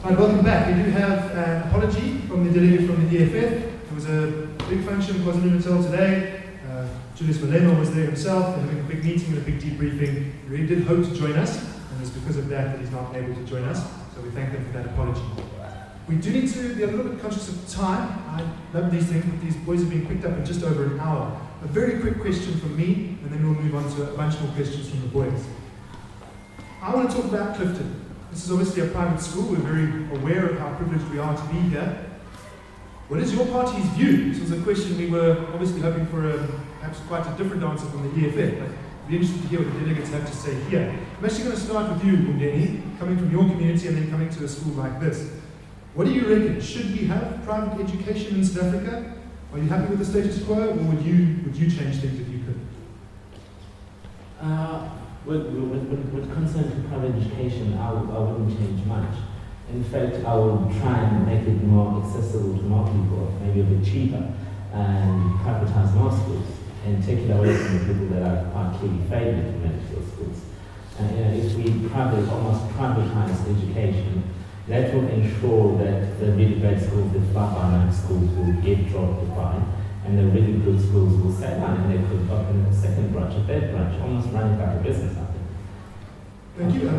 Right, welcome back. We do have an apology from the delegate from the EFF. There was a big function in KwaZulu-Natal today. Julius Malema was there himself. They're having a big meeting and a big debriefing. He really did hope to join us, and it's because of that he's not able to join us. So we thank them for that apology. We do need to be a little bit conscious of time. I love these things, but these boys have been picked up in just over an hour. A very quick question from me, and then we'll move on to a bunch more questions from the boys. I want to talk about Clifton. This is obviously a private school. We're very aware of how privileged we are to be here. What is your party's view? This was a question we were obviously hoping for perhaps quite a different answer from the EFF. But I'd be interested to hear what the delegates have to say here. I'm actually going to start with you, Bundeni, coming from your community and then coming to a school like this. What do you reckon? Should we have private education in South Africa? Are you happy with the status quo, or would you change things if you could? With concern to private education, I wouldn't change much. In fact, I would try and make it more accessible to more people, maybe a bit cheaper, and privatize more schools, and take it away from the people that are clearly failing to manage those schools. If we almost privatize education, that will ensure that the really bad schools, the fly-by-night schools, will get dropped the fine, and the really good schools will stay on, and they could open a second branch, a third branch, almost running like a business, I think. Thank you.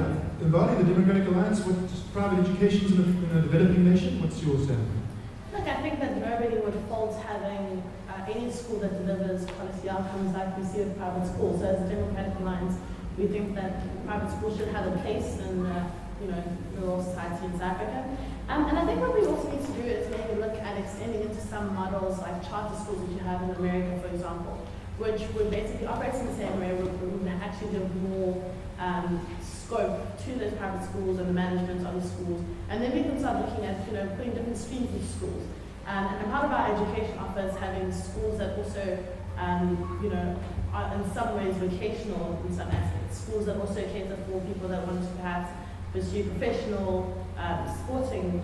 Embody, the Democratic Alliance, what private education in a developing nation? What's your standpoint? Look, I think that nobody would fault having any school that delivers policy outcomes like we see with private schools. So as a Democratic Alliance, we think that private schools should have a place in rural society in South Africa. And I think what we also need to do is maybe look at extending into some models like charter schools that you have in America, for example, which would basically operate in the same way, would actually give more scope to those private schools and the management of the schools. And then we can start looking at putting different streams into schools. And part of our education offers having schools that also are in some ways vocational in some aspects. Schools that also cater for people that want to perhaps pursue professional sporting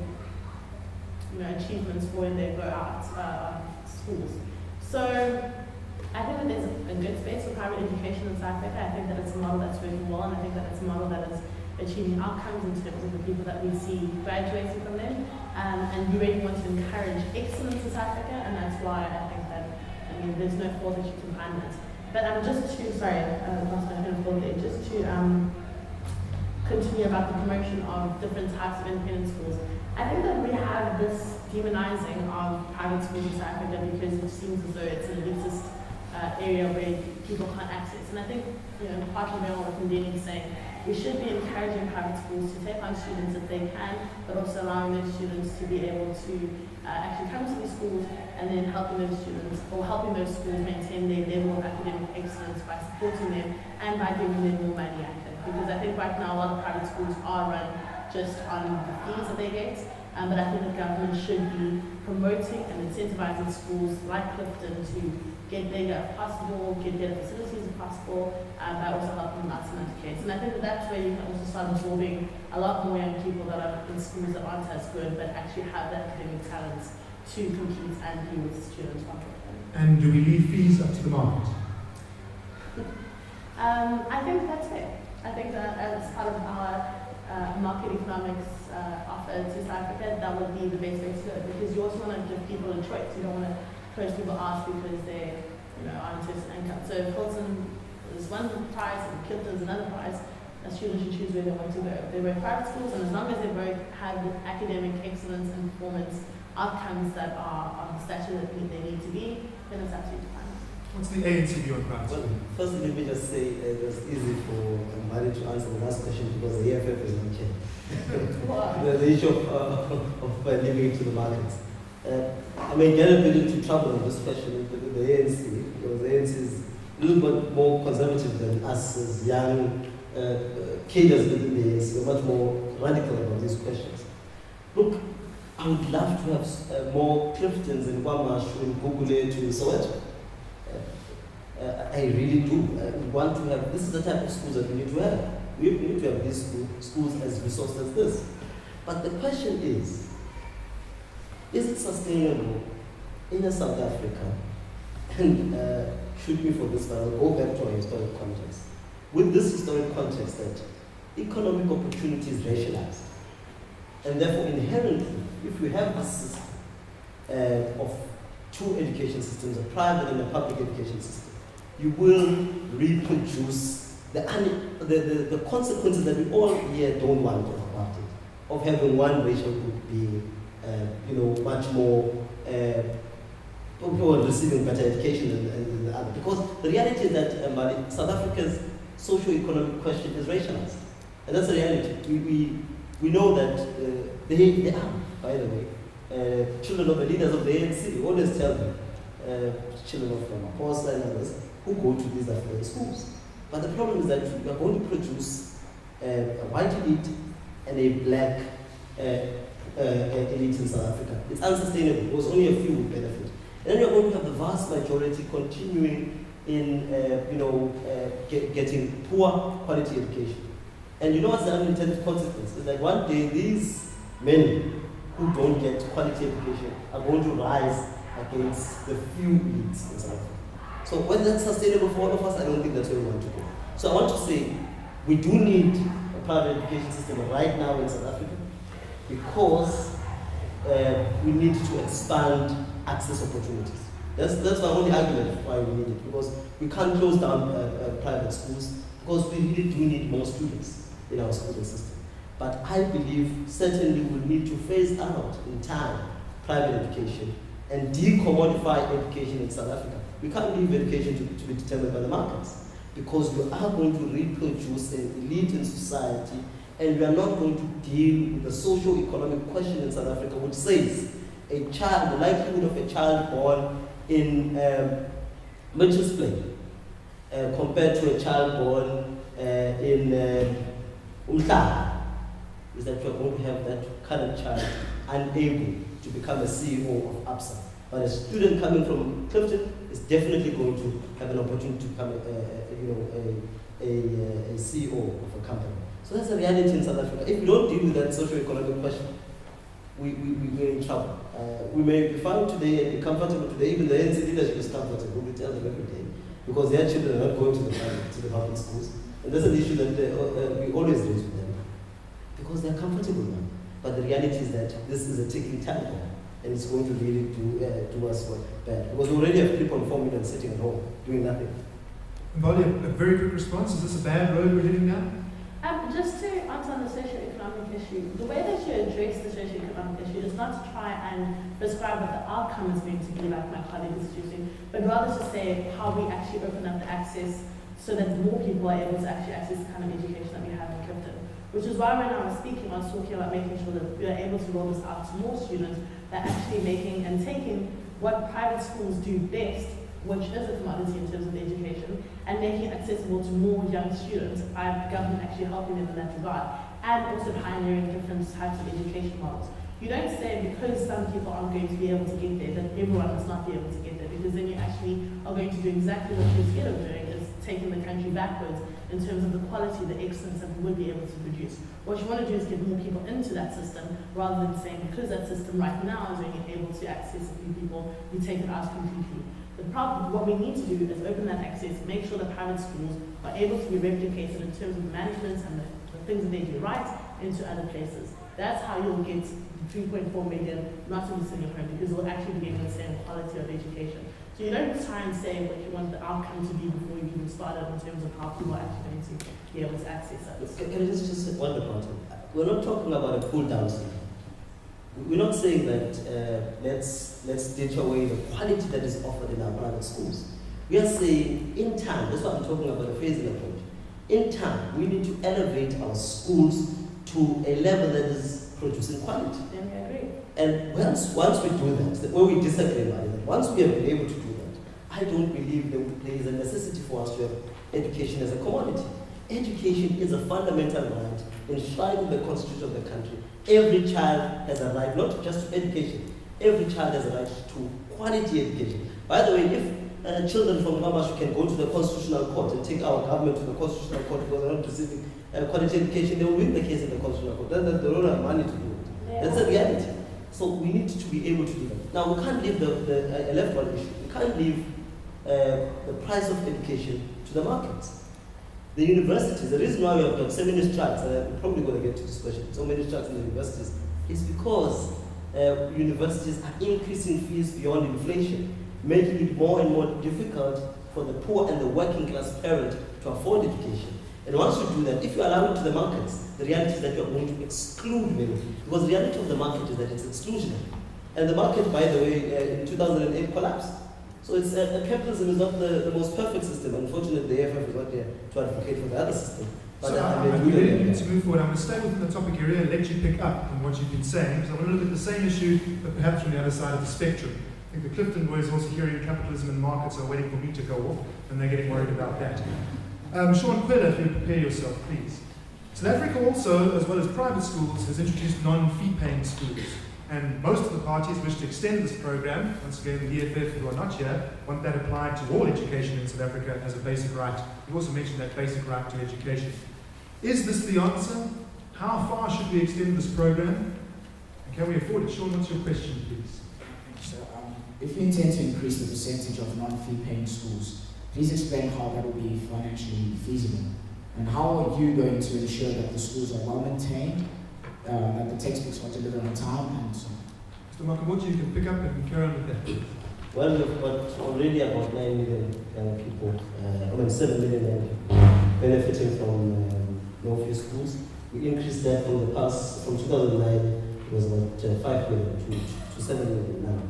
achievements for when they go out schools. So I think that there's a good space for private education in South Africa. I think that it's a model that's working well, and I think that it's a model that is achieving outcomes in terms of the people that we see graduating from them. And we really want to encourage excellence in South Africa, and that's why I think that, there's no fault that you can find that. But just to continue about the promotion of different types of independent schools. I think that we have this demonizing of private schools in South Africa because it seems as though it's an elitist area where people can't access. And I think, partly beyond what Ndeni is saying, we should be encouraging private schools to take on students if they can, but also allowing those students to be able to actually come to these schools and then helping those students or helping those schools maintain their level of academic excellence by supporting them and by giving them more money at it. Because I think right now a lot of private schools are run just on the fees that they get, but I think the government should be promoting and incentivizing schools like Clifton to get bigger if possible, get better facilities if possible, by also helping them out in that case. And I think that that's where you can also start absorbing a lot more young people that are in schools that aren't as good, but actually have the academic talents to compete and be with students from Clifton. And do we leave fees up to the market? I think that's fair. I think that as part of our market economics offer to South Africa, that would be the best way to do it, because you also want to give people a choice. You don't want to push people out because they are on a certain income. So if Hilton is one price and Clifton is another price, a student should choose where they want to go. They were private schools, and as long as they both have academic excellence and performance outcomes that are of the stature that they need to be, then it's absolutely fine. What's the ANC view on private schools? Well, first, let me just say it was easy for Mari to answer the last question because the EFF is not here. the issue of leaving it to the markets. I may get a bit into trouble on this question with the ANC, because the ANC is a little bit more conservative than us as young cadres within the ANC. We're much more radical about these questions. Look, I would love to have more Cliftons in Kwamash, in Gugule, to Soweto. I really do. We want to have, this is the type of schools that we need to have. We need to have these schools as resources as this. But the question is it sustainable in a South Africa? And shoot me for this, but I'll go back to our historic context. With this historic context that economic opportunity is racialized. And therefore, inherently, if we have this system of two education systems, a private and a public education system, you will reproduce the consequences that we all here don't want to talk about it, of having one racial group being, much more, or receiving better education than the other. Because the reality is that South Africa's socio-economic question is racialized. And that's the reality. We know that they are, by the way, children of the leaders of the ANC. We always tell them, children of Ramaphosa and others, who go to these affluent schools. But the problem is that we are going to produce a white elite and a black elite in South Africa. It's unsustainable because only a few will benefit. And then you're going to have the vast majority continuing in, getting poor quality education. And you know what's the unintended consequence? It's like one day these men who don't get quality education are going to rise against the few elites in South Africa. So whether that's sustainable for all of us, I don't think that's where we want to go. So I want to say, we do need a private education system right now in South Africa because we need to expand access opportunities. That's my only argument why we need it, because we can't close down private schools because we really do need more students in our schooling system. But I believe certainly we need to phase out in time private education and decommodify education in South Africa. We can't leave education to be determined by the markets because we are going to reproduce an elite in society, and we are not going to deal with the socio-economic question in South Africa, which says the likelihood of a child born in Mitchell's Plain compared to a child born in Umhlanga is that you're going to have that current child unable to become a CEO of ABSA. But a student coming from Clifton is definitely going to have an opportunity to become a CEO of a company. So that's the reality in South Africa. If we don't deal with that socio-economic question, we're in trouble. We may be fine today and be comfortable today. Even the ANC leadership is comfortable. We tell them every day because their children are not going to the public schools. And that's an issue that we always raise with them because they're comfortable now. But the reality is that this is a ticking time bomb, and it's going to really do us bad. Because we already have 3.4 million sitting at home doing nothing. Mbali, a very quick response. Is this a bad road we're heading down? Just to answer on the socio-economic issue, the way that you address the socio-economic issue is not to try and prescribe what the outcome is going to be, like my colleague is choosing, but rather to say how we actually open up the access so that more people are able to actually access the kind of education that we have in Clifton. Which is why when I was speaking, I was talking about making sure that we are able to roll this out to more students, that actually making and taking what private schools do best, which is a commodity in terms of education, and making it accessible to more young students by government actually helping them in that regard, and also pioneering different types of education models. You don't say because some people aren't going to be able to get there, that everyone must not be able to get there, because then you actually are going to do exactly what you're scared of doing, is taking the country backwards in terms of the quality, the excellence that we would be able to produce. What you want to do is get more people into that system, rather than saying because that system right now is only able to access a few people, you take it out completely. The problem, what we need to do is open that access, make sure that private schools are able to be replicated in terms of management and the things that they do right into other places. That's how you'll get 3.4 million not in the single home, because you'll actually be getting the same quality of education. So you don't try and say what you want the outcome to be before you even start it in terms of how people are actually going to be able to access that. Can I just say one about it? We're not talking about a pull down system. We're not saying that let's ditch away the quality that is offered in our private schools. We are saying in time, that's what I'm talking about, a phasing approach. In time, we need to elevate our schools to a level that is producing quality. And I agree. And once we do that, where we disagree about it, once we have been able to do that, I don't believe there is a necessity for us to have education as a commodity. Education is a fundamental right enshrined in the constitution of the country. Every child has a right, not just to education, every child has a right to quality education. By the way, if children from Ramashu can go to the constitutional court and take our government to the constitutional court because they're not receiving quality education, they will win the case in the constitutional court. They don't have money to do it. Yeah. That's the reality. So we need to be able to do that. Now, we can't leave I left one issue. We can't leave the price of education to the markets. The universities, the reason why we have got so many strikes, and I'm probably going to get to this question, so many strikes in the universities is because universities are increasing fees beyond inflation, making it more and more difficult for the poor and the working class parent to afford education. And once you do that, if you allow it to the markets, the reality is that you are going to exclude many, because the reality of the market is that it's exclusionary. And the market, by the way, in 2008 collapsed. So it's capitalism is not the most perfect system. Unfortunately, the AFF is not here to advocate for the other system. But so I really need to move forward. I'm going to stay within the topic area and let you pick up on what you've been saying, because I want to look at the same issue, but perhaps from the other side of the spectrum. I think the Clifton boys also hearing capitalism and markets are waiting for me to go off, and they're getting worried about that. Sean Quiller, if you prepare yourself, please. South Africa also, as well as private schools, has introduced non-fee paying schools. And most of the parties wish to extend this program. Once again, the EFF, who are not here, want that applied to all education in South Africa as a basic right. You also mentioned that basic right to education. Is this the answer? How far should we extend this program? And can we afford it? Sean, what's your question, please? So, if we intend to increase the percentage of non-fee paying schools, please explain how that will be financially feasible. And how are you going to ensure that the schools are well maintained, that the textbooks are delivered on time, and so on? Mr. Makamochi, you can pick up and carry on with that. Well, we've got already about 9 million young people, 7 million young people benefiting from no-fee schools. We increased that from 2009, it was about 5 million to 7 million now.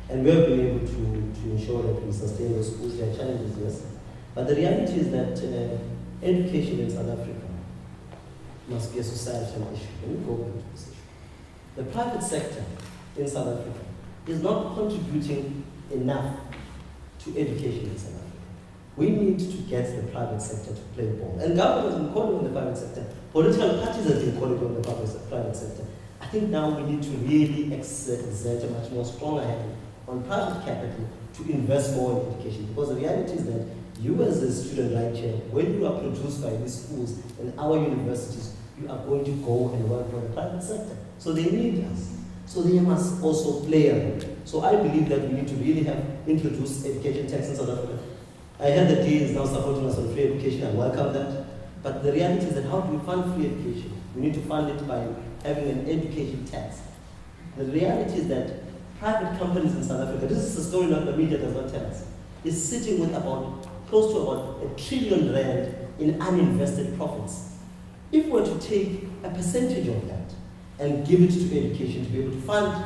And we have been able to ensure that we sustain those schools. There are challenges, yes. But the reality is that education in South Africa must be a societal issue. Let me go back to this issue. The private sector in South Africa is not contributing enough to education in South Africa. We need to get the private sector to play ball. And government has been calling on the private sector. Political parties have been calling on the private sector. I think now we need to really exert a much more stronger hand on private capital to invest more in education. Because the reality is that you as a student right here, when you are produced by these schools and our universities, you are going to go and work for the private sector. So they need us. So they must also play a role. So I believe that we need to really have introduced education tax in South Africa. I heard that DA is now supporting us on free education. I welcome that. But the reality is that how do we fund free education? We need to fund it by having an education tax. The reality is that private companies in South Africa, this is a story that the media does not tell us, is sitting with close to about R1 trillion in uninvested profits. If we were to take a percentage of that and give it to education to be able to fund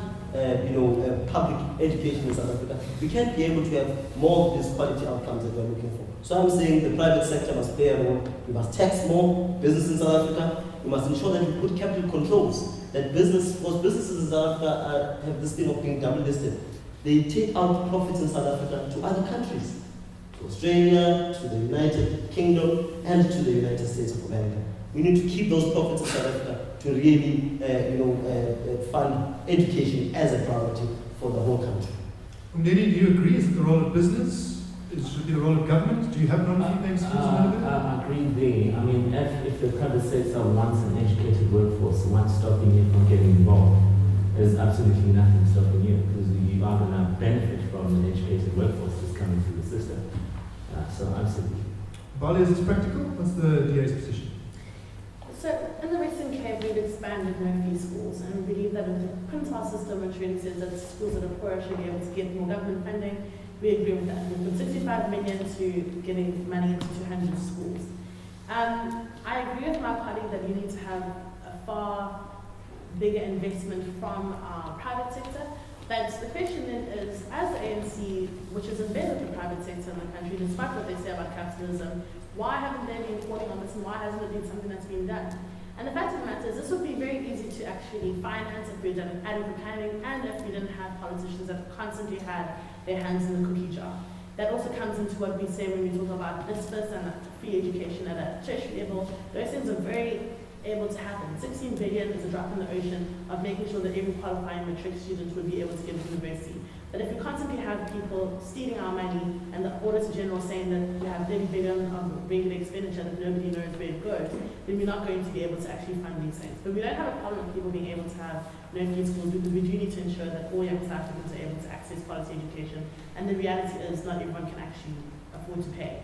public education in South Africa, we can be able to have more of these quality outcomes that we're looking for. So I'm saying the private sector must play a role. We must tax more business in South Africa. We must ensure that we put capital controls, that most businesses in South Africa have this thing of being double listed. They take out profits in South Africa to other countries, to Australia, to the United Kingdom, and to the United States of America. We need to keep those profits in South Africa to really fund education as a priority for the whole country. Umdeni, do you agree? Is it the role of business? Should it be the role of government? Do you have non-fee paying schools in Namibia? I agree there. I mean, if the private sector wants an educated workforce, what's stopping you from getting involved? There's absolutely nothing stopping you, because you are going to benefit from an educated workforce that's coming through the system. So absolutely. Bali, is this practical? What's the DA's position? So in the Western Cape, we've expanded no-fee schools, and we believe that with the quintile system, which really says that schools that are poorer should be able to get more government funding, we agree with that. We put 65 million to getting money into 200 schools. I agree with my colleague that you need to have a far bigger investment from our private sector. But the question then is, as the ANC, which is embedded with the private sector in the country, despite what they say about capitalism, why haven't they been calling on this, and why hasn't it been something that's been done? And the fact of the matter is, this would be very easy to actually finance if we had done adequate planning, and if we didn't have politicians that constantly had their hands in the cookie jar. That also comes into what we say when we talk about NSFAS and free education at a tertiary level. Those things are very able to happen. 16 billion is a drop in the ocean of making sure that every qualifying matric student would be able to get to university. But if we constantly have people stealing our money and the Auditor General saying that we have 30 billion of regular expenditure that nobody knows where it goes, then we're not going to be able to actually fund these things. But we don't have a problem with people being able to have no-fee schools, because we do need to ensure that all young South Africans are able to access quality education. And the reality is not everyone can actually afford to pay.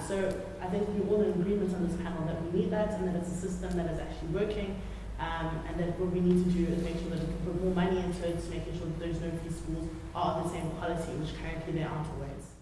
So I think we're all in agreement on this panel that we need that, and that it's a system that is actually working. and then what we need to do is make sure that we can put more money into it, making sure that those no-fee schools are of the same quality, which currently they aren't always.